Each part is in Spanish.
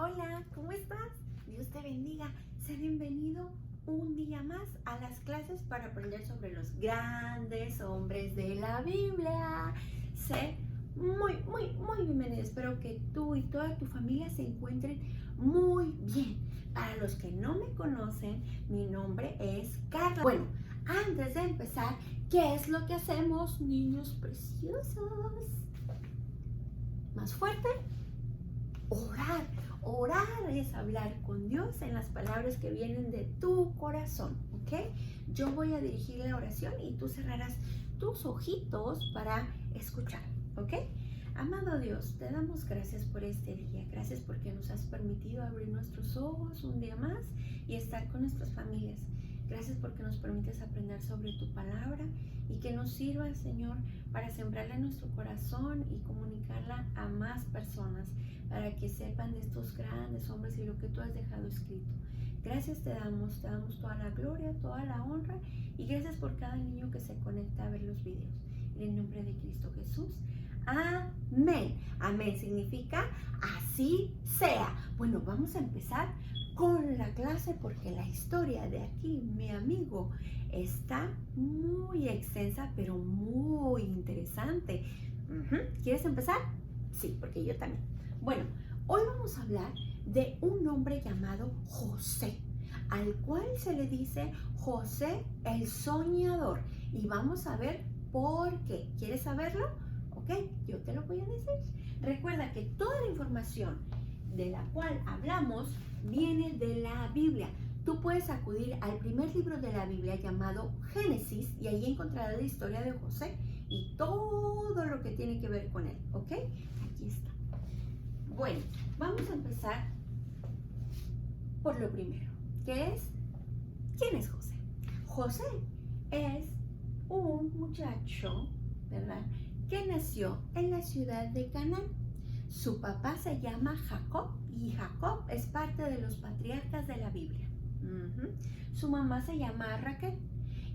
Hola, ¿cómo estás? Dios te bendiga. Sé bienvenido un día más a las clases para aprender sobre los grandes hombres de la Biblia. Sé muy bienvenido. Espero que tú y toda tu familia se encuentren muy bien. Para los que no me conocen, mi nombre es Carla. Bueno, antes de empezar, ¿qué es lo que hacemos, niños preciosos? Más fuerte. Orar. Orar es hablar con Dios en las palabras que vienen de tu corazón, ¿ok? Yo voy a dirigir la oración y tú cerrarás tus ojitos para escuchar, ¿ok? Amado Dios, te damos gracias por este día. Gracias porque nos has permitido abrir nuestros ojos un día más y estar con nuestras familias. Gracias porque nos permites aprender sobre tu palabra y que nos sirva, Señor, para sembrarla en nuestro corazón y comunicarla a más personas, para que sepan de estos grandes hombres y lo que tú has dejado escrito. Gracias te damos toda la gloria, toda la honra y gracias por cada niño que se conecta a ver los videos. En el nombre de Cristo Jesús. Amén. Amén significa así sea. Bueno, vamos a empezar con la clase porque la historia de aquí, mi amigo, está muy extensa pero muy interesante. ¿Quieres empezar? Sí, porque yo también. Bueno, hoy vamos a hablar de un hombre llamado José, al cual se le dice José el soñador. Y vamos a ver por qué. ¿Quieres saberlo? Ok, yo te lo voy a decir. Recuerda que toda la información de la cual hablamos viene de la Biblia. Tú puedes acudir al primer libro de la Biblia llamado Génesis y ahí encontrarás la historia de José y todo lo que tiene que ver con él, ¿ok? Aquí está. Bueno, vamos a empezar por lo primero, que es, ¿quién es José? José es un muchacho, ¿verdad?, que nació en la ciudad de Canaán. Su papá se llama Jacob y Jacob es parte de los patriarcas de la Biblia. Su mamá se llama Raquel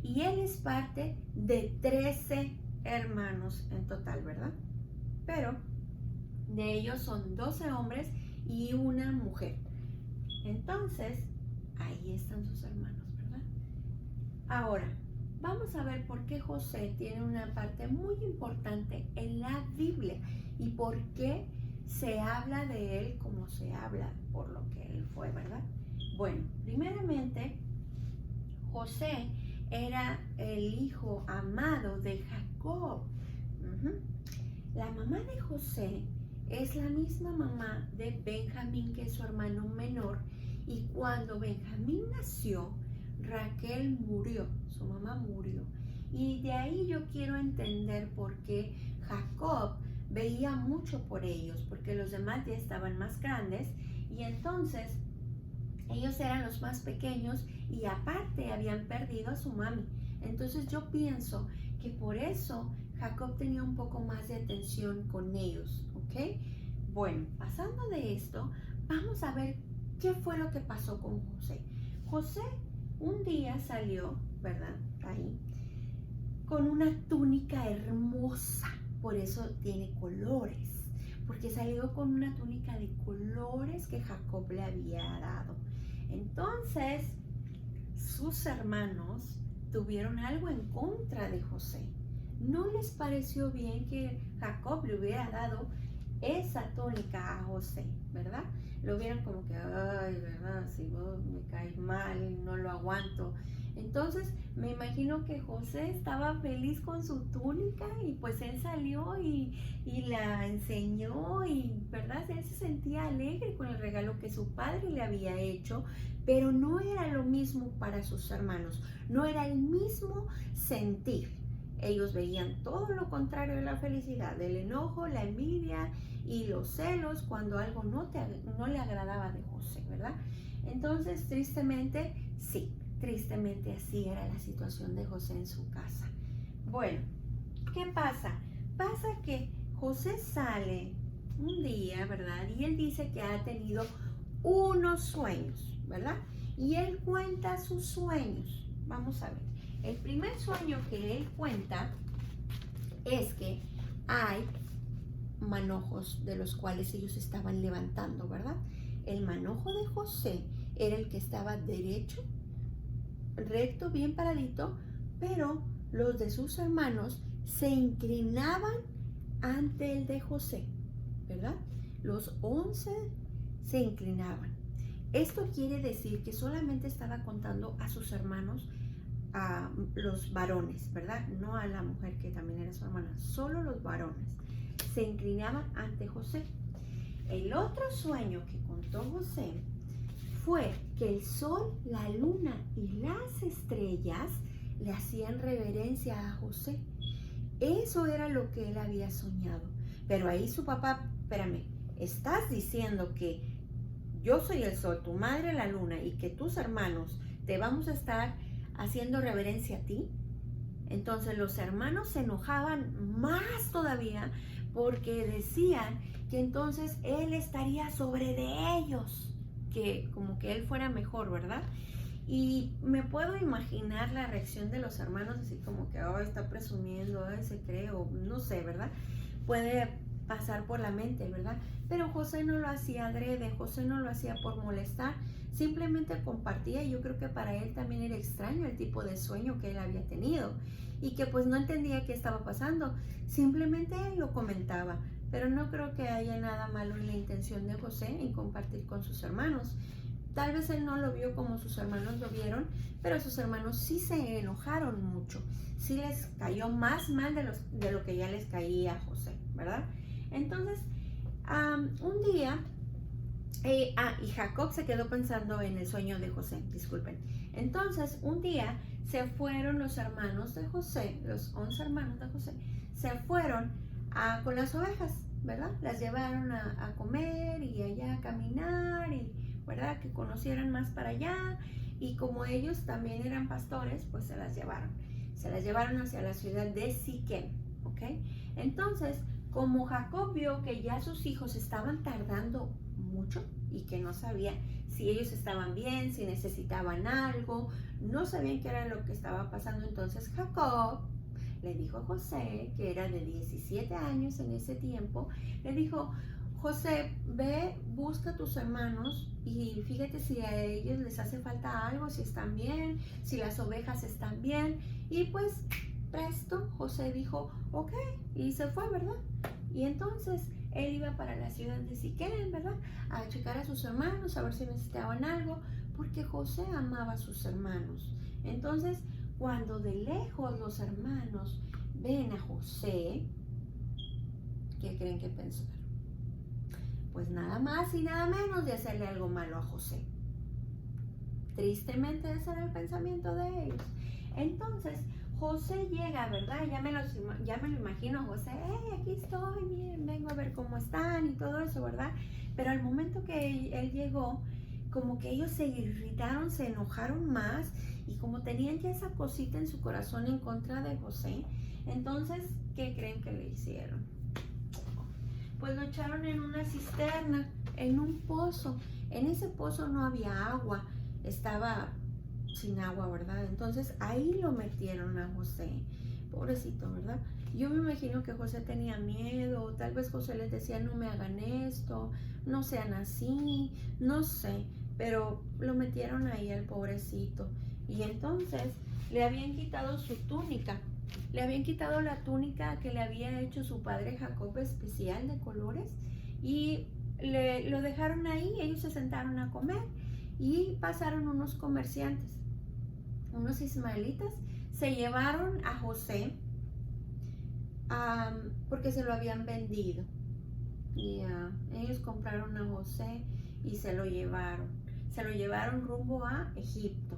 y él es parte de 13 hermanos en total, ¿verdad? Pero de ellos son 12 hombres y una mujer. Entonces, ahí están sus hermanos, ¿verdad? Ahora, vamos a ver por qué José tiene una parte muy importante en la Biblia y por qué se habla de él como se habla por lo que él fue, ¿verdad? Bueno, primeramente, José era el hijo amado de Jacob. La mamá de José es la misma mamá de Benjamín, que es su hermano menor, y cuando Benjamín nació, Raquel murió, su mamá murió. Y de ahí yo quiero entender por qué Jacob veía mucho por ellos, porque los demás ya estaban más grandes y entonces ellos eran los más pequeños y aparte habían perdido a su mami. Entonces yo pienso que por eso Jacob tenía un poco más de atención con ellos, ¿ok? Bueno, pasando de esto, vamos a ver qué fue lo que pasó con José. José un día salió, ¿verdad?, ahí, con una túnica hermosa, por eso tiene colores, porque salió con una túnica de colores que Jacob le había dado. Entonces, sus hermanos tuvieron algo en contra de José. No les pareció bien que Jacob le hubiera dado esa túnica a José, ¿verdad? Lo vieron como que, ay, ¿verdad? Si vos me caes mal, no lo aguanto. Entonces, me imagino que José estaba feliz con su túnica y pues él salió y la enseñó y, ¿verdad? Él se sentía alegre con el regalo que su padre le había hecho, pero no era lo mismo para sus hermanos, no era el mismo sentir. Ellos veían todo lo contrario de la felicidad, el enojo, la envidia y los celos cuando algo no le agradaba de José, ¿verdad? Entonces, tristemente, sí, tristemente así era la situación de José en su casa. Bueno, ¿qué pasa? Pasa que José sale un día, ¿verdad? Y él dice que ha tenido unos sueños, ¿verdad? Y él cuenta sus sueños. Vamos a ver. El primer sueño que él cuenta es que hay manojos de los cuales ellos estaban levantando, ¿verdad? El José era el que estaba derecho, recto, bien paradito, pero los de sus hermanos se inclinaban ante el de José, ¿verdad? Los 11 se inclinaban. Esto quiere decir que solamente estaba contando a sus hermanos, a los varones, ¿verdad? No a la mujer que también era su hermana, solo los varones se inclinaban ante José. El otro sueño que contó José fue que el sol, la luna y las estrellas le hacían reverencia a José. Eso era lo que él había soñado. Pero ahí su papá, espérame, ¿estás diciendo que yo soy el sol, tu madre la luna y que tus hermanos te vamos a estar haciendo reverencia a ti? Entonces los hermanos se enojaban más todavía porque decían que entonces él estaría sobre de ellos, que como que él fuera mejor, ¿verdad? Y me puedo imaginar la reacción de los hermanos, así como que, oh, está presumiendo, se cree, o no sé, ¿verdad? Puede pasar por la mente, ¿verdad? Pero José no lo hacía adrede, José no lo hacía por molestar, simplemente compartía. Y yo creo que para él también era extraño el tipo de sueño que él había tenido y que pues no entendía qué estaba pasando, simplemente él lo comentaba. Pero no creo que haya nada malo en la intención de José en compartir con sus hermanos. Tal vez él no lo vio como sus hermanos lo vieron, pero sus hermanos sí se enojaron mucho. Sí les cayó más mal de lo que ya les caía a José, ¿verdad? Entonces, un día, y Jacob se quedó pensando en el sueño de José, disculpen. Entonces, un día se fueron los hermanos de José, los 11 hermanos de José, se fueron con las ovejas, ¿verdad? Las llevaron a comer y allá a caminar y, ¿verdad? Que conocieran más para allá. Y como ellos también eran pastores, pues se las llevaron hacia la ciudad de Siquem, ¿ok? Entonces, como Jacob vio que ya sus hijos estaban tardando mucho y que no sabía si ellos estaban bien, si necesitaban algo, no sabían qué era lo que estaba pasando, entonces Jacob le dijo a José, que era de 17 años en ese tiempo, le dijo: José, ve, busca a tus hermanos y fíjate si a ellos les hace falta algo, si están bien, si las ovejas están bien. Y pues presto, José dijo, ok, y se fue, ¿verdad? Y entonces él iba para la ciudad de Siquem, ¿verdad? A checar a sus hermanos, a ver si necesitaban algo, porque José amaba a sus hermanos. Entonces, cuando de lejos los hermanos ven a José, ¿qué creen que pensaron? Pues nada más y nada menos de hacerle algo malo a José. Tristemente ese era el pensamiento de ellos. Entonces José llega, ¿verdad? Ya me lo imagino, José, aquí estoy, miren, vengo a ver cómo están y todo eso, ¿verdad? Pero al momento que él llegó, como que ellos se irritaron, se enojaron más, y como tenían ya esa cosita en su corazón en contra de José, entonces, ¿qué creen que le hicieron? Pues lo echaron en una cisterna, en un pozo. En ese pozo no había agua, estaba sin agua, ¿verdad? Entonces ahí lo metieron a José, pobrecito, ¿verdad? Yo me imagino que José tenía miedo, tal vez José les decía, no me hagan esto, no sean así, no sé, pero lo metieron ahí al pobrecito. Y entonces le habían quitado su túnica, le habían quitado la túnica que le había hecho su padre Jacob, especial de colores, y lo dejaron ahí. Ellos se sentaron a comer y pasaron unos comerciantes, unos ismaelitas, se llevaron a José porque se lo habían vendido. Y ellos compraron a José y se lo llevaron rumbo a Egipto.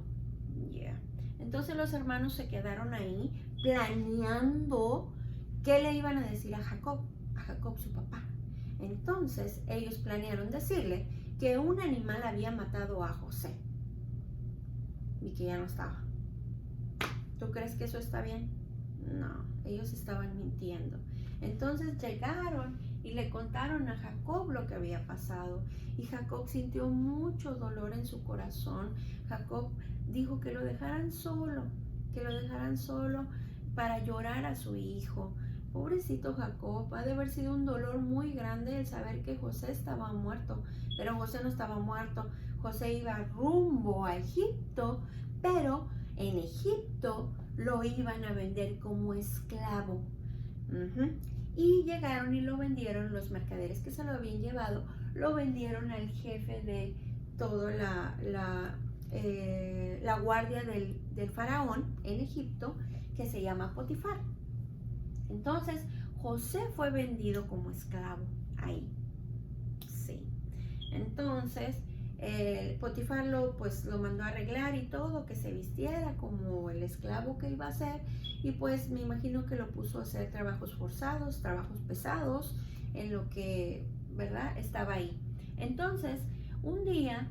Entonces los hermanos se quedaron ahí planeando qué le iban a decir a Jacob su papá. Entonces ellos planearon decirle que un animal había matado a José y que ya no estaba. ¿Tú crees que eso está bien? No, ellos estaban mintiendo. Entonces llegaron y le contaron a Jacob lo que había pasado, y Jacob sintió mucho dolor en su corazón. Jacob dijo que lo dejaran solo para llorar a su hijo, pobrecito Jacob, ha de haber sido un dolor muy grande el saber que José estaba muerto, pero José no estaba muerto, José iba rumbo a Egipto, pero en Egipto lo iban a vender como esclavo. Y llegaron y lo vendieron, los mercaderes que se lo habían llevado, lo vendieron al jefe de toda la guardia del faraón en Egipto, que se llama Potifar. Entonces, José fue vendido como esclavo ahí. Sí. Entonces, Potifar lo mandó a arreglar y todo, que se vistiera como el esclavo que iba a ser. Y pues me imagino que lo puso a hacer trabajos forzados, trabajos pesados, en lo que, ¿verdad?, estaba ahí. Entonces, un día,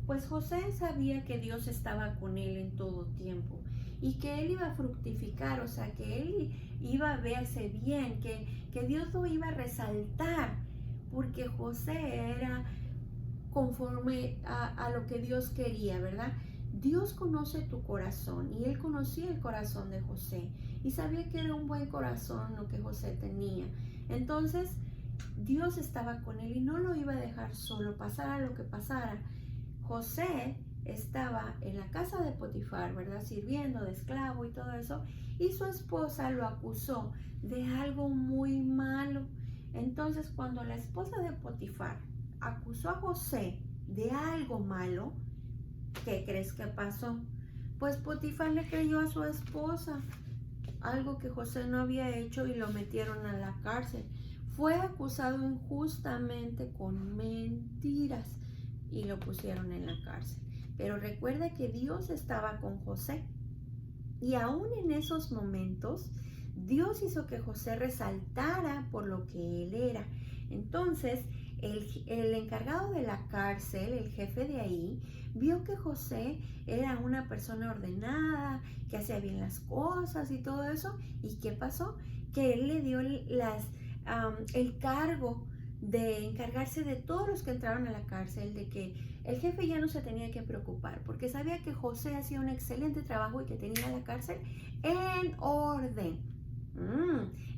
pues José sabía que Dios estaba con él en todo tiempo y que él iba a fructificar, o sea, que él iba a verse bien, que Dios lo iba a resaltar, porque José era conforme a lo que Dios quería, ¿verdad? Dios conoce tu corazón y él conocía el corazón de José y sabía que era un buen corazón lo que José tenía. Entonces, Dios estaba con él y no lo iba a dejar solo, pasara lo que pasara. José estaba en la casa de Potifar, ¿verdad?, sirviendo de esclavo y todo eso, y su esposa lo acusó de algo muy malo. Entonces, cuando la esposa de Potifar acusó a José de algo malo, ¿qué crees que pasó? Pues Potifar le creyó a su esposa, algo que José no había hecho, y lo metieron a la cárcel. Fue acusado injustamente con mentiras y lo pusieron en la cárcel. Pero recuerda que Dios estaba con José. Y aún en esos momentos, Dios hizo que José resaltara por lo que él era. Entonces, el encargado de la cárcel, el jefe de ahí, vio que José era una persona ordenada, que hacía bien las cosas y todo eso. ¿Y qué pasó? Que él le dio el cargo de encargarse de todos los que entraron a la cárcel, de que el jefe ya no se tenía que preocupar, porque sabía que José hacía un excelente trabajo y que tenía la cárcel en orden.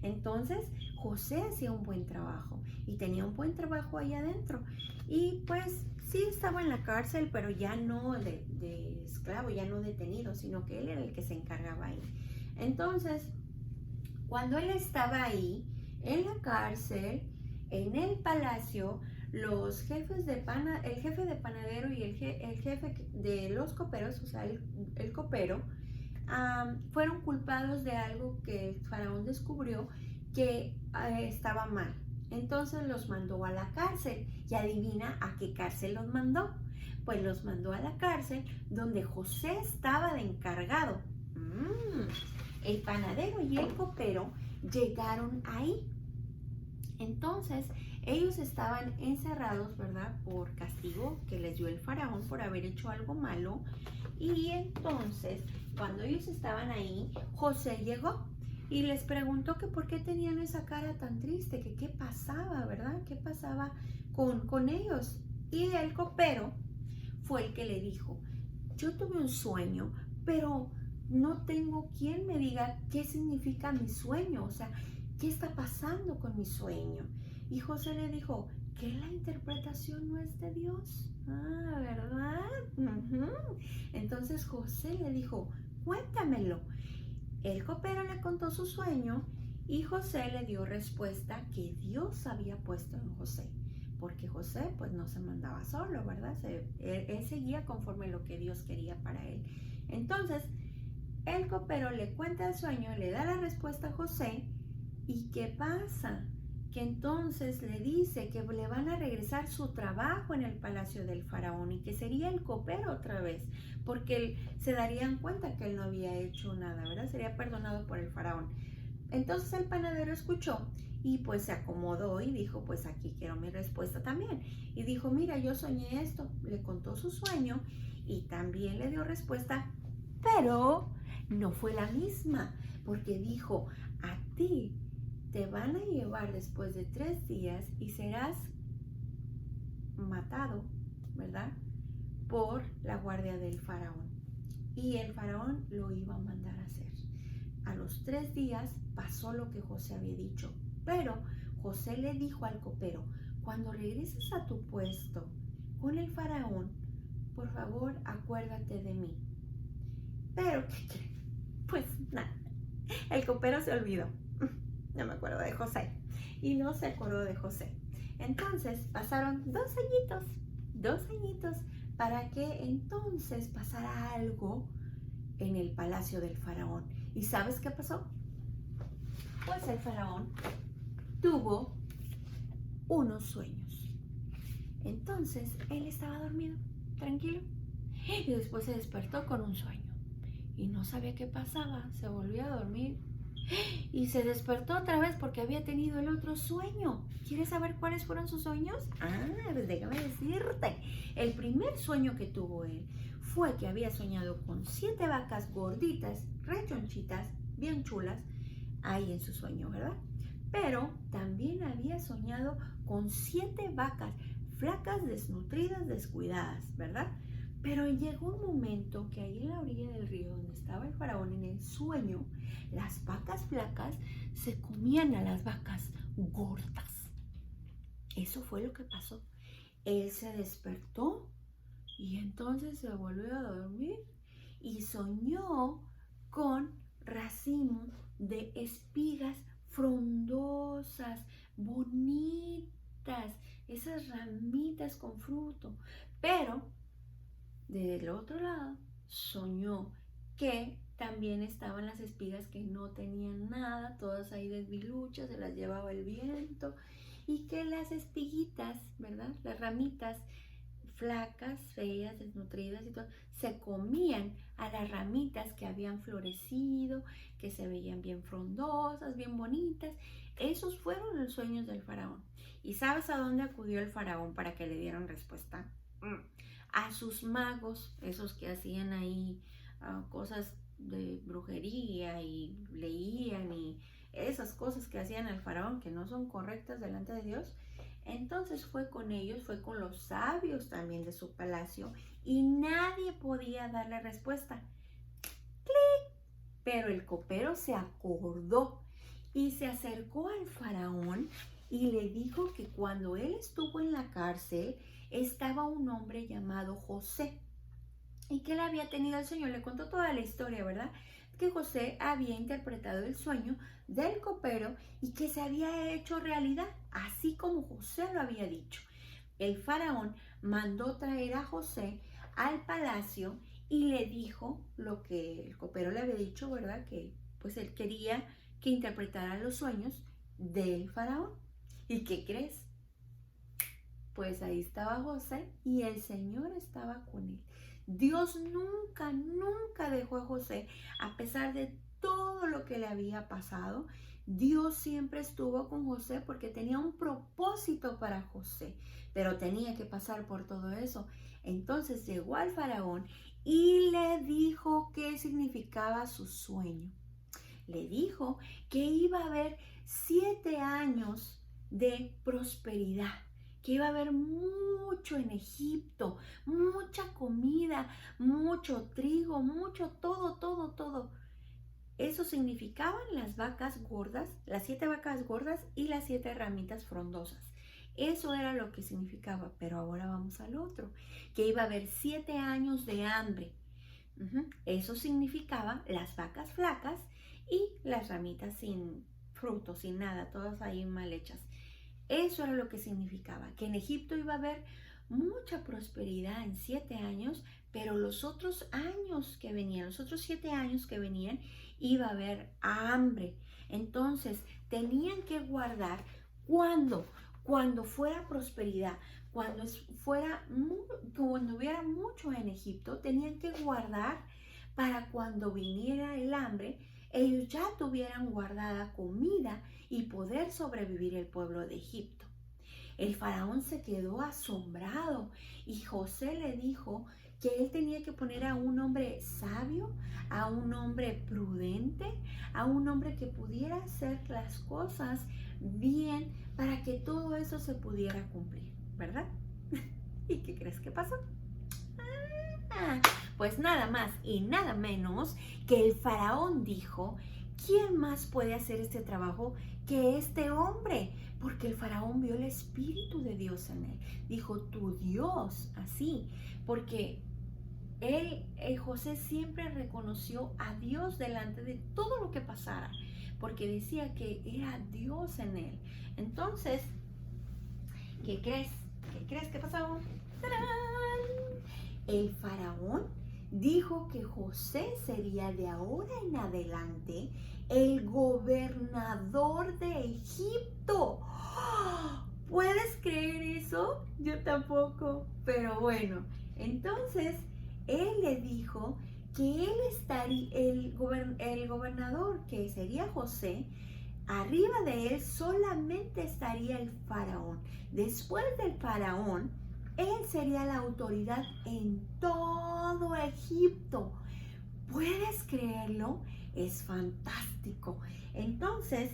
Entonces, José hacía un buen trabajo y tenía un buen trabajo ahí adentro. Y pues sí estaba en la cárcel, pero ya no de esclavo, ya no detenido, sino que él era el que se encargaba ahí. Entonces, cuando él estaba ahí, en la cárcel, en el palacio, los jefes el jefe de panadero y el jefe de los coperos, o sea, el copero, fueron culpados de algo que el faraón descubrió que estaba mal. Entonces los mandó a la cárcel. Y adivina a qué cárcel los mandó. Pues los mandó a la cárcel donde José estaba de encargado. El panadero y el copero llegaron ahí. Entonces, ellos estaban encerrados, ¿verdad?, por castigo que les dio el faraón por haber hecho algo malo. Y entonces, cuando ellos estaban ahí, José llegó y les preguntó que por qué tenían esa cara tan triste, que qué pasaba, ¿verdad? ¿Qué pasaba con ellos? Y el copero fue el que le dijo: yo tuve un sueño, pero no tengo quien me diga qué significa mi sueño, o sea, ¿qué está pasando con mi sueño? Y José le dijo: ¿que la interpretación no es de Dios? ¿Verdad? Entonces José le dijo: cuéntamelo. El copero le contó su sueño y José le dio respuesta que Dios había puesto en José, porque José pues no se mandaba solo, ¿verdad? Él seguía conforme lo que Dios quería para él. Entonces el copero le cuenta el sueño, le da la respuesta a José. ¿Y qué pasa? Que entonces le dice que le van a regresar su trabajo en el palacio del faraón y que sería el copero otra vez, porque se darían cuenta que él no había hecho nada, ¿verdad? Sería perdonado por el faraón. Entonces el panadero escuchó y pues se acomodó y dijo: pues aquí quiero mi respuesta también. Y dijo: mira, yo soñé esto. Le contó su sueño y también le dio respuesta, pero no fue la misma, porque dijo: a ti te van a llevar después de 3 días y serás matado, ¿verdad?, por la guardia del faraón. Y el faraón lo iba a mandar a hacer. A los 3 días pasó lo que José había dicho, pero José le dijo al copero: cuando regreses a tu puesto con el faraón, por favor acuérdate de mí. Pero, ¿qué creen? Pues nada, el copero se olvidó. No me acuerdo de José. Y no se acordó de José. Entonces pasaron 2 añitos, para que entonces pasara algo en el palacio del faraón. ¿Y sabes qué pasó? Pues el faraón tuvo unos sueños. Entonces él estaba dormido, tranquilo, y después se despertó con un sueño y no sabía qué pasaba. Se volvió a dormir y se despertó otra vez porque había tenido el otro sueño. ¿Quieres saber cuáles fueron sus sueños? Pues déjame decirte. El primer sueño que tuvo él fue que había soñado con 7 vacas gorditas, rechonchitas, bien chulas, ahí en su sueño, ¿verdad? Pero también había soñado con 7 vacas flacas, desnutridas, descuidadas, ¿verdad? Pero llegó un momento que ahí en la orilla del río donde estaba el faraón en el sueño, las vacas flacas se comían a las vacas gordas. Eso fue lo que pasó. Él se despertó y entonces se volvió a dormir y soñó con racimo de espigas frondosas, bonitas, esas ramitas con fruto. Pero del otro lado soñó que también estaban las espigas que no tenían nada, todas ahí desbiluchas, se las llevaba el viento, y que las espiguitas, ¿verdad? Las ramitas flacas, feas, desnutridas y todo, se comían a las ramitas que habían florecido, que se veían bien frondosas, bien bonitas. Esos fueron los sueños del faraón. ¿Y sabes a dónde acudió el faraón para que le dieran respuesta? A sus magos, esos que hacían ahí cosas de brujería y leían y esas cosas que hacían al faraón que no son correctas delante de Dios. Entonces fue con ellos, fue con los sabios también de su palacio, y nadie podía darle respuesta. ¡Clic! Pero el copero se acordó y se acercó al faraón y le dijo que cuando él estuvo en la cárcel estaba un hombre llamado José y que él había tenido el sueño. Le contó toda la historia, ¿verdad? Que José había interpretado el sueño del copero y que se había hecho realidad, así como José lo había dicho. El faraón mandó traer a José al palacio y le dijo lo que el copero le había dicho, ¿verdad? Que pues él quería que interpretara los sueños del faraón. ¿Y qué crees? Pues ahí estaba José y el Señor estaba con él. Dios nunca dejó a José, a pesar de todo lo que le había pasado. Dios siempre estuvo con José porque tenía un propósito para José, pero tenía que pasar por todo eso. Entonces llegó al faraón y le dijo qué significaba su sueño. Le dijo que iba a haber 7 años de prosperidad, que iba a haber mucho en Egipto, mucha comida, mucho trigo, mucho todo. Eso significaban las vacas gordas, las 7 vacas gordas y las 7 ramitas frondosas. Eso era lo que significaba, pero ahora vamos al otro, que iba a haber 7 años de hambre. Eso significaba las vacas flacas y las ramitas sin fruto, sin nada, todas ahí mal hechas. Eso era lo que significaba, que en Egipto iba a haber mucha prosperidad en 7 años, pero los otros años que venían, los otros 7 años que venían, iba a haber hambre. Entonces tenían que guardar cuando fuera prosperidad, cuando hubiera mucho en Egipto, tenían que guardar para cuando viniera el hambre, ellos ya tuvieran guardada comida y poder sobrevivir el pueblo de Egipto. El faraón se quedó asombrado y José le dijo que él tenía que poner a un hombre sabio, a un hombre prudente, a un hombre que pudiera hacer las cosas bien para que todo eso se pudiera cumplir, ¿verdad? ¿Y qué crees que pasó? Pues nada más y nada menos que el faraón dijo: ¿quién más puede hacer este trabajo que este hombre? Porque el faraón vio el Espíritu de Dios en él. Dijo, tu Dios, así, porque José siempre reconoció a Dios delante de todo lo que pasara, porque decía que era Dios en él. Entonces, ¿qué crees? ¿Qué crees que pasó? ¡Tarán! El faraón dijo que José sería de ahora en adelante el gobernador de Egipto. ¿Puedes creer eso? Yo tampoco, pero bueno, entonces él le dijo que él estaría, el gobernador que sería José, arriba de él solamente estaría el faraón. Después del faraón, él sería la autoridad en todo Egipto. ¿Puedes creerlo? Es fantástico. Entonces,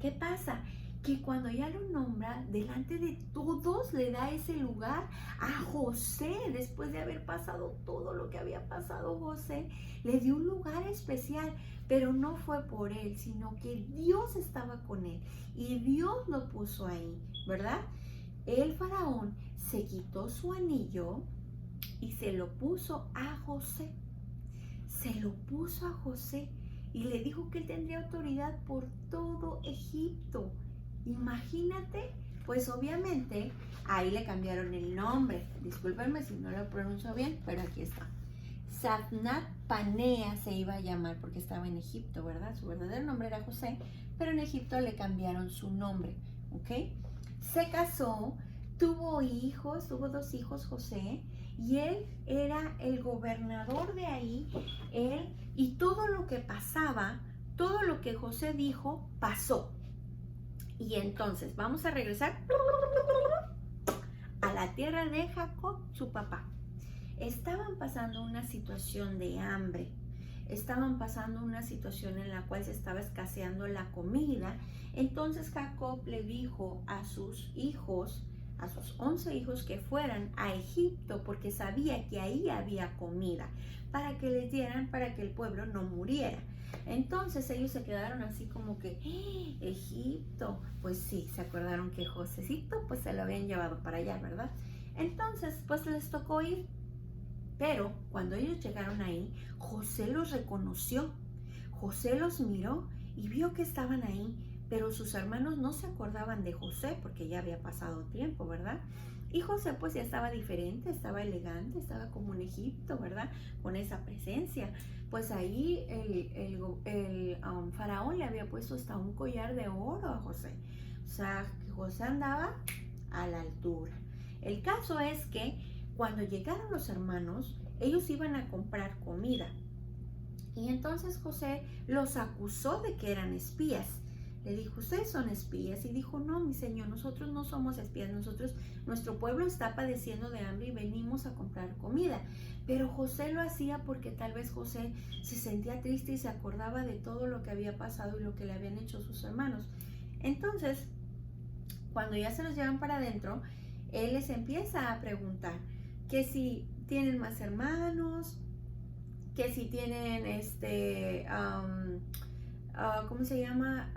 ¿qué pasa? Que cuando ya lo nombra, delante de todos le da ese lugar a José. Después de haber pasado todo lo que había pasado José, le dio un lugar especial, pero no fue por él, sino que Dios estaba con él y Dios lo puso ahí, ¿verdad? El faraón se quitó su anillo y se lo puso a José. Se lo puso a José y le dijo que él tendría autoridad por todo Egipto. Imagínate, pues obviamente ahí le cambiaron el nombre. Discúlpenme si no lo pronuncio bien, pero aquí está. Zaphnath Panea se iba a llamar porque estaba en Egipto, ¿verdad? Su verdadero nombre era José, pero en Egipto le cambiaron su nombre, ¿ok? Se casó, tuvo hijos, tuvo 2 hijos José, y él era el gobernador de ahí, y todo lo que pasaba, todo lo que José dijo, pasó. Y entonces vamos a regresar a la tierra de Jacob, su papá. Estaban pasando una situación de hambre, estaban pasando una situación en la cual se estaba escaseando la comida. Entonces Jacob le dijo a sus hijos, a sus 11 hijos, que fueran a Egipto porque sabía que ahí había comida, para que les dieran, para que el pueblo no muriera. Entonces ellos se quedaron así como que, Egipto, pues sí, se acordaron que Josécito pues se lo habían llevado para allá, ¿verdad? Entonces pues les tocó ir, pero cuando ellos llegaron ahí, José los reconoció, José los miró y vio que estaban ahí, pero sus hermanos no se acordaban de José porque ya había pasado tiempo, ¿verdad? Y José pues ya estaba diferente, estaba elegante, estaba como en Egipto, ¿verdad? Con esa presencia. Pues ahí el faraón le había puesto hasta un collar de oro a José. O sea, que José andaba a la altura. El caso es que cuando llegaron los hermanos, ellos iban a comprar comida. Y entonces José los acusó de que eran espías. Le dijo, ustedes son espías. Y dijo, no, mi señor, nosotros no somos espías. Nuestro pueblo está padeciendo de hambre y venimos a comprar comida. Pero José lo hacía porque tal vez José se sentía triste y se acordaba de todo lo que había pasado y lo que le habían hecho sus hermanos. Entonces, cuando ya se los llevan para adentro, él les empieza a preguntar que si tienen más hermanos, que si tienen ¿cómo se llama?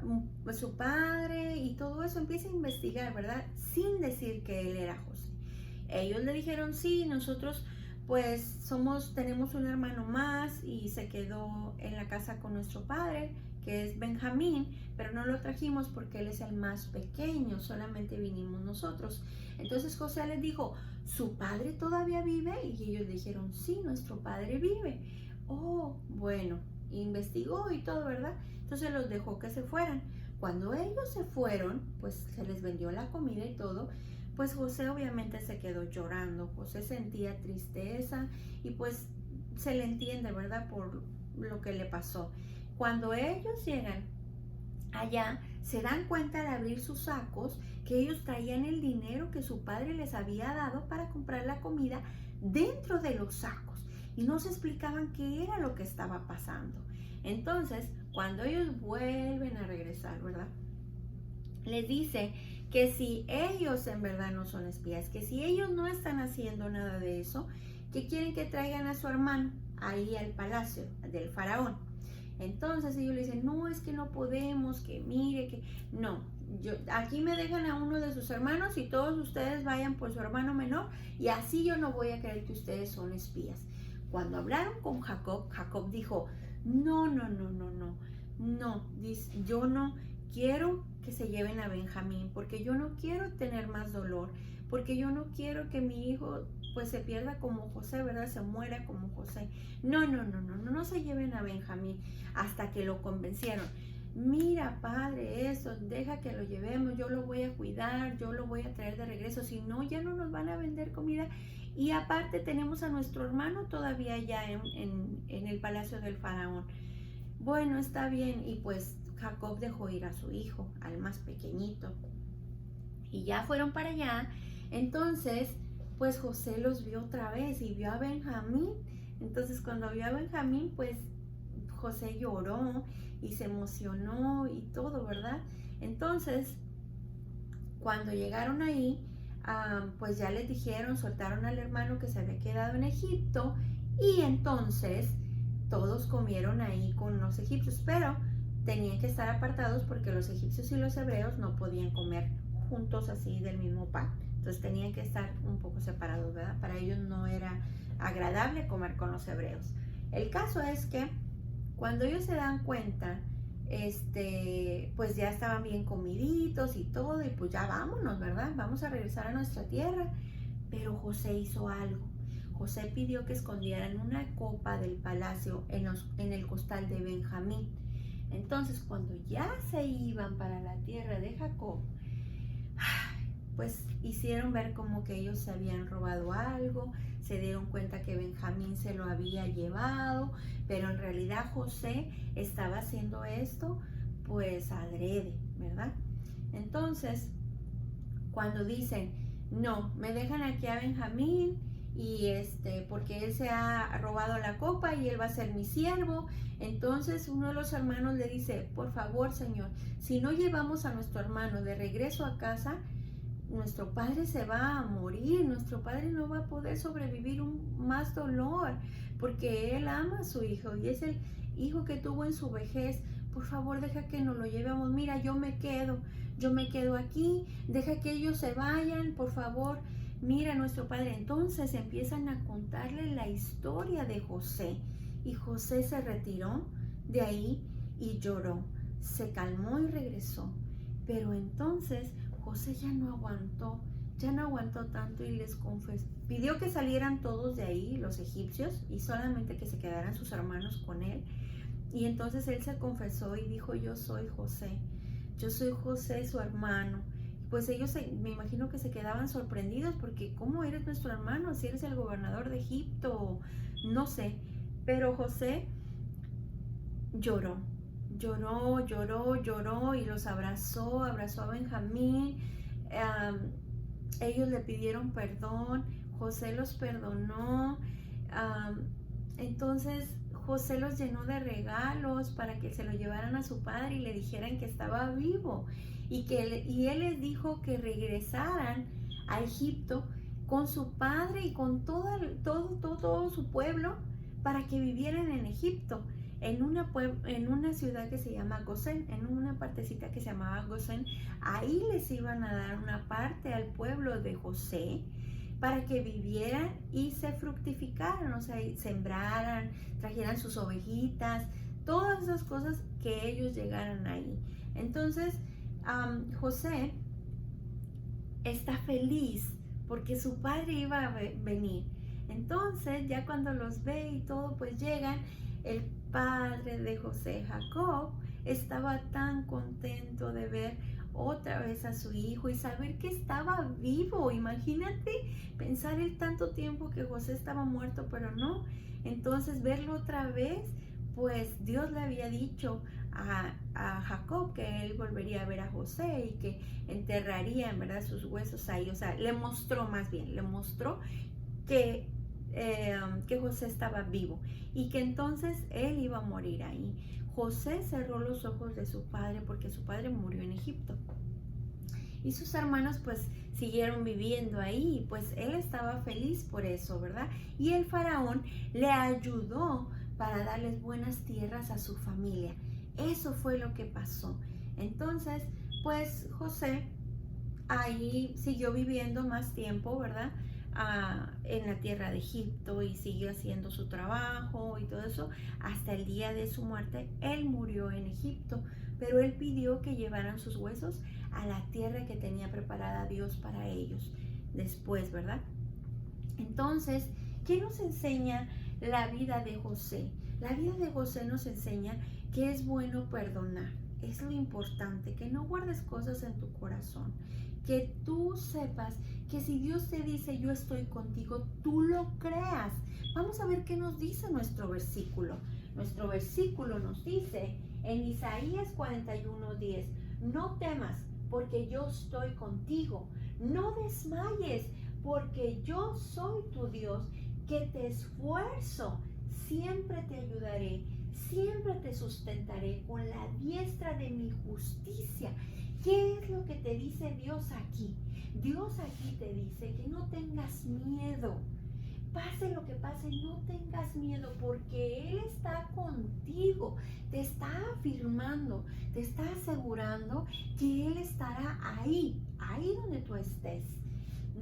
Su padre y todo eso. Empieza a investigar, ¿verdad? Sin decir que él era José. Ellos le dijeron, sí, nosotros pues tenemos un hermano más y se quedó en la casa con nuestro padre, que es Benjamín, pero no lo trajimos porque él es el más pequeño, solamente vinimos nosotros. Entonces José les dijo, ¿su padre todavía vive? Y ellos dijeron, sí, nuestro padre vive. Oh, bueno, investigó y todo, ¿verdad? Entonces los dejó que se fueran. Cuando ellos se fueron, pues se les vendió la comida y todo, pues José obviamente se quedó llorando. José sentía tristeza y pues se le entiende, ¿verdad? Por lo que le pasó. Cuando ellos llegan allá, se dan cuenta al abrir sus sacos que ellos traían el dinero que su padre les había dado para comprar la comida dentro de los sacos y no se explicaban qué era lo que estaba pasando. Entonces, cuando ellos vuelven a regresar, ¿verdad? Les dice que si ellos en verdad no son espías, que si ellos no están haciendo nada de eso, que quieren que traigan a su hermano ahí al palacio del faraón. Entonces ellos le dicen, no, es que no podemos, que mire, que no, aquí me dejan a uno de sus hermanos y todos ustedes vayan por su hermano menor y así yo no voy a creer que ustedes son espías. Cuando hablaron con Jacob, Jacob dijo, no, no, no, no, no, no, yo no quiero que se lleven a Benjamín porque yo no quiero tener más dolor, porque yo no quiero que mi hijo pues se pierda como José, ¿verdad? Se muera como José. No, no, no, no, no, no se lleven a Benjamín, hasta que lo convencieron. Mira, padre, eso, deja que lo llevemos, yo lo voy a cuidar, yo lo voy a traer de regreso, si no, ya no nos van a vender comida. Y aparte tenemos a nuestro hermano todavía ya en el palacio del faraón. Bueno, está bien. Y pues Jacob dejó ir a su hijo, al más pequeñito. Y ya fueron para allá. Entonces, pues José los vio otra vez y vio a Benjamín. Entonces, cuando vio a Benjamín, pues José lloró y se emocionó y todo, ¿verdad? Entonces, cuando llegaron ahí, pues ya les dijeron, soltaron al hermano que se había quedado en Egipto y entonces todos comieron ahí con los egipcios, pero tenían que estar apartados porque los egipcios y los hebreos no podían comer juntos así del mismo pan. Entonces tenían que estar un poco separados, ¿verdad? Para ellos no era agradable comer con los hebreos. El caso es que cuando ellos se dan cuenta, pues ya estaban bien comiditos y todo, y pues ya vámonos, ¿verdad? Vamos a regresar a nuestra tierra. Pero José hizo algo. José pidió que escondieran una copa del palacio en el costal de Benjamín. Entonces, cuando ya se iban para la tierra de Jacob, pues hicieron ver como que ellos se habían robado algo, se dieron cuenta que Benjamín se lo había llevado, pero en realidad José estaba haciendo esto pues adrede, ¿verdad? Entonces, cuando dicen, no, me dejan aquí a Benjamín y porque él se ha robado la copa y él va a ser mi siervo, entonces uno de los hermanos le dice, por favor, Señor, si no llevamos a nuestro hermano de regreso a casa, nuestro padre se va a morir, nuestro padre no va a poder sobrevivir más dolor, porque él ama a su hijo y es el hijo que tuvo en su vejez. Por favor, deja que nos lo llevemos. Mira, yo me quedo aquí, deja que ellos se vayan, por favor. Mira, nuestro padre. Entonces empiezan a contarle la historia de José y José se retiró de ahí y lloró, se calmó y regresó. Pero entonces José ya no aguantó tanto y les confesó, pidió que salieran todos de ahí, los egipcios, y solamente que se quedaran sus hermanos con él. Y entonces él se confesó y dijo, yo soy José su hermano. Pues ellos me imagino que se quedaban sorprendidos porque ¿cómo eres nuestro hermano? Si eres el gobernador de Egipto, no sé. Pero José lloró y los abrazó a Benjamín. Ellos le pidieron perdón, José los perdonó. Entonces José los llenó de regalos para que se lo llevaran a su padre y le dijeran que estaba vivo y él les dijo que regresaran a Egipto con su padre y con todo su pueblo para que vivieran en Egipto, en una ciudad que se llama Gosén, en una partecita que se llamaba Gosén. Ahí les iban a dar una parte al pueblo de José para que vivieran y se fructificaran, o sea, sembraran, trajeran sus ovejitas, todas esas cosas que ellos llegaran ahí. Entonces, José está feliz porque su padre iba a venir. Entonces, ya cuando los ve y todo, pues llegan. El padre de José, Jacob, estaba tan contento de ver otra vez a su hijo y saber que estaba vivo. Imagínate pensar el tanto tiempo que José estaba muerto, pero no. Entonces verlo otra vez, pues Dios le había dicho a Jacob que él volvería a ver a José y que enterraría en verdad sus huesos ahí. O sea, le mostró que José estaba vivo y que entonces él iba a morir ahí. José cerró los ojos de su padre porque su padre murió en Egipto. Y sus hermanos pues siguieron viviendo ahí y pues él estaba feliz por eso, ¿verdad? Y el faraón le ayudó para darles buenas tierras a su familia. Eso fue lo que pasó. Entonces, pues José ahí siguió viviendo más tiempo, ¿verdad? En la tierra de Egipto, y siguió haciendo su trabajo y todo eso hasta el día de su muerte. Él murió en Egipto, pero él pidió que llevaran sus huesos a la tierra que tenía preparada Dios para ellos después, ¿verdad? Entonces, ¿qué nos enseña la vida de José? La vida de José nos enseña que es bueno perdonar. Es lo importante, que no guardes cosas en tu corazón, que tú sepas que si Dios te dice yo estoy contigo, tú lo creas. Vamos a ver qué nos dice nuestro versículo. Nuestro versículo nos dice en Isaías 41:10, no temas porque yo estoy contigo, no desmayes porque yo soy tu Dios, que te esfuerzo, siempre te ayudaré, siempre te sustentaré con la diestra de mi justicia. ¿Qué es lo que te dice Dios aquí? Dios aquí te dice que no tengas miedo. Pase lo que pase, no tengas miedo, porque Él está contigo, te está afirmando, te está asegurando que Él estará ahí donde tú estés.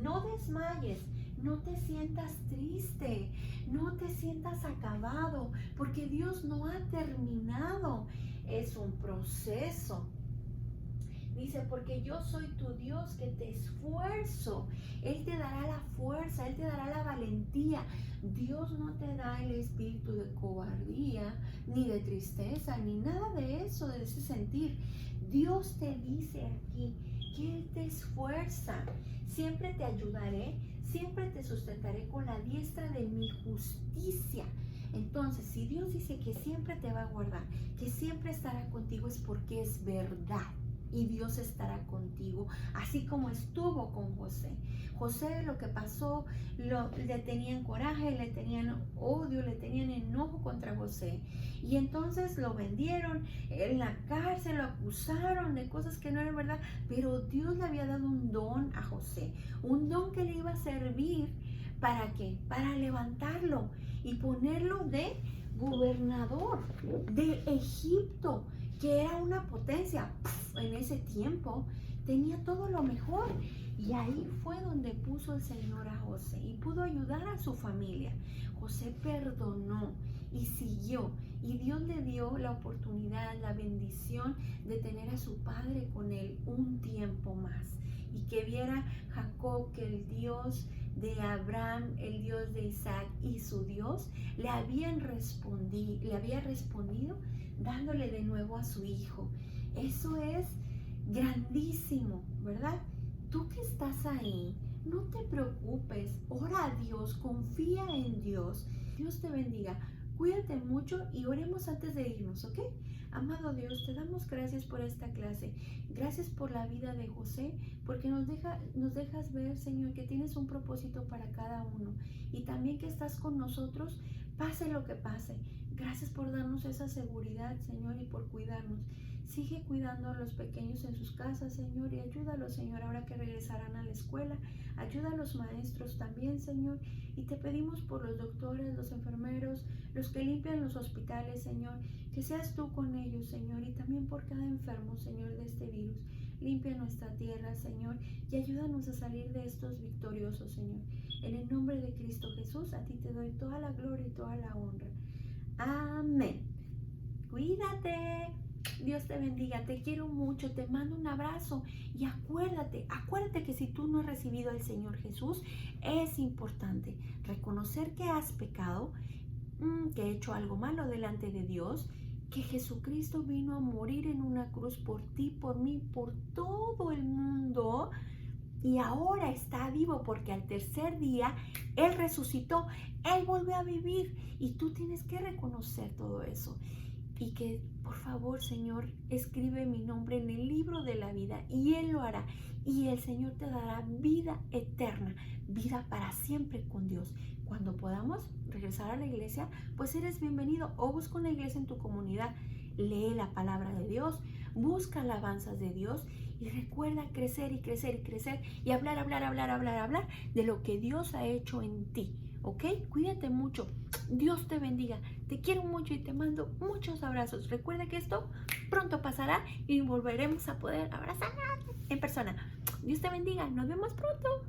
No desmayes, no te sientas triste, no te sientas acabado, porque Dios no ha terminado, es un proceso. Dice, porque yo soy tu Dios que te esfuerzo. Él te dará la fuerza, Él te dará la valentía. Dios no te da el espíritu de cobardía, ni de tristeza, ni nada de eso, de ese sentir. Dios te dice aquí que Él te esfuerza. Siempre te ayudaré, siempre te sustentaré con la diestra de mi justicia. Entonces, si Dios dice que siempre te va a guardar, que siempre estará contigo, es porque es verdad. Y Dios estará contigo, así como estuvo con José. José, lo que pasó, le tenían coraje, le tenían odio, le tenían enojo contra José. Y entonces lo vendieron en la cárcel, lo acusaron de cosas que no eran verdad. Pero Dios le había dado un don a José, un don que le iba a servir. ¿Para qué? Para levantarlo y ponerlo de gobernador de Egipto, que era una potencia en ese tiempo, tenía todo lo mejor. Y ahí fue donde puso el Señor a José y pudo ayudar a su familia. José perdonó y siguió, y Dios le dio la oportunidad, la bendición de tener a su padre con él un tiempo más, y que viera Jacob que el Dios de Abraham, el Dios de Isaac y su Dios le había respondido dándole de nuevo a su hijo. Eso es grandísimo, ¿verdad? Tú que estás ahí, no te preocupes, ora a Dios, confía en Dios. Dios te bendiga, cuídate mucho y oremos antes de irnos, ¿ok? Amado Dios, te damos gracias por esta clase. Gracias por la vida de José, porque nos dejas ver, Señor, que tienes un propósito para cada uno, y también que estás con nosotros, pase lo que pase. Gracias por darnos esa seguridad, Señor, y por cuidarnos. Sigue cuidando a los pequeños en sus casas, Señor, y ayúdalos, Señor, ahora que regresarán a la escuela. Ayuda a los maestros también, Señor, y te pedimos por los doctores, los enfermeros, los que limpian los hospitales, Señor, que seas tú con ellos, Señor, y también por cada enfermo, Señor, de este virus. Limpia nuestra tierra, Señor, y ayúdanos a salir de estos victoriosos, Señor. En el nombre de Cristo Jesús, a ti te doy toda la gloria y toda la honra. Amén. Cuídate. Dios te bendiga, te quiero mucho, te mando un abrazo, y acuérdate que si tú no has recibido al Señor Jesús, es importante reconocer que has pecado, que he hecho algo malo delante de Dios, que Jesucristo vino a morir en una cruz por ti, por mí, por todo el mundo, y ahora está vivo porque al tercer día Él resucitó, Él volvió a vivir, y tú tienes que reconocer todo eso. Y que, por favor, Señor, escribe mi nombre en el libro de la vida, y Él lo hará. Y el Señor te dará vida eterna, vida para siempre con Dios. Cuando podamos regresar a la iglesia, pues eres bienvenido, o busca una iglesia en tu comunidad. Lee la palabra de Dios, busca alabanzas de Dios, y recuerda crecer y crecer y crecer, y hablar de lo que Dios ha hecho en ti. ¿ok? Cuídate mucho. Dios te bendiga. Te quiero mucho y te mando muchos abrazos. Recuerda que esto pronto pasará y volveremos a poder abrazarnos en persona. Dios te bendiga. Nos vemos pronto.